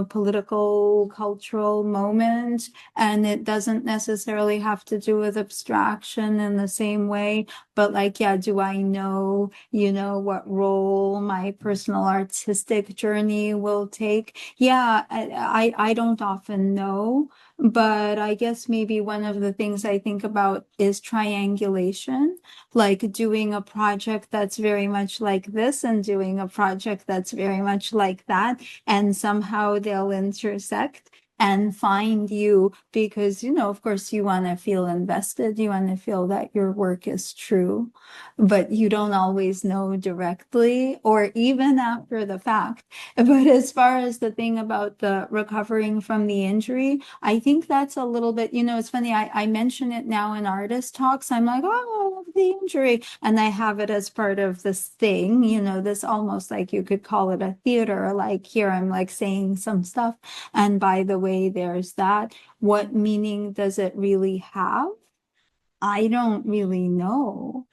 political, cultural moment. And it doesn't necessarily have to do with abstraction in the same way, but like, do I know, what role my personal artistic journey will take? I don't often know, but I guess maybe one of the things I think about is triangulation, like doing a project that's very much like this and doing a project that's very much like that, and somehow they'll intersect and find you, because, of course, you want to feel invested. You want to feel that your work is true, but you don't always know directly or even after the fact. But as far as the thing about the recovering from the injury, I think that's a little bit, it's funny. I mention it now in artist talks. I'm like, oh, the injury. And I have it as part of this thing, this almost like you could call it a theater. Like here, I'm like saying some stuff. And by the way, there's that. What meaning does it really have? I don't really know,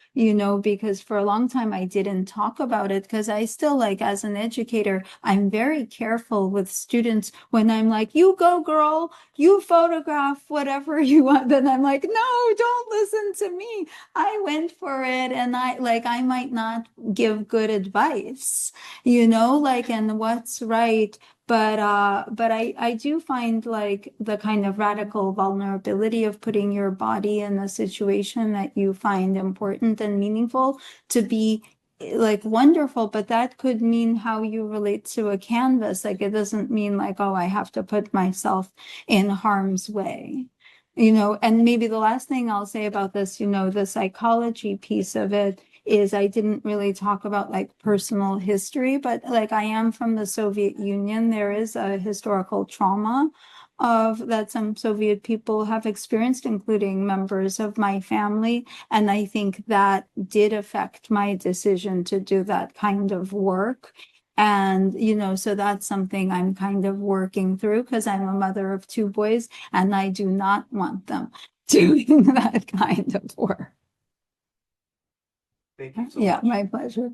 because for a long time I didn't talk about it because I still like as an educator, I'm very careful with students when I'm like, you go girl, you photograph whatever you want. Then I'm like, no, don't listen to me. I went for it and I might not give good advice, and what's right. But I do find like the kind of radical vulnerability of putting your body in a situation that you find important and meaningful to be like wonderful, but that could mean how you relate to a canvas. Like it doesn't mean like, oh, I have to put myself in harm's way. And maybe the last thing I'll say about this, the psychology piece of it is I didn't really talk about like personal history, but like I am from the Soviet Union. There is a historical trauma that some Soviet people have experienced, including members of my family. And I think that did affect my decision to do that kind of work. And, so that's something I'm kind of working through because I'm a mother of 2 boys and I do not want them doing that kind of work. Thank you so Yeah, much. my pleasure.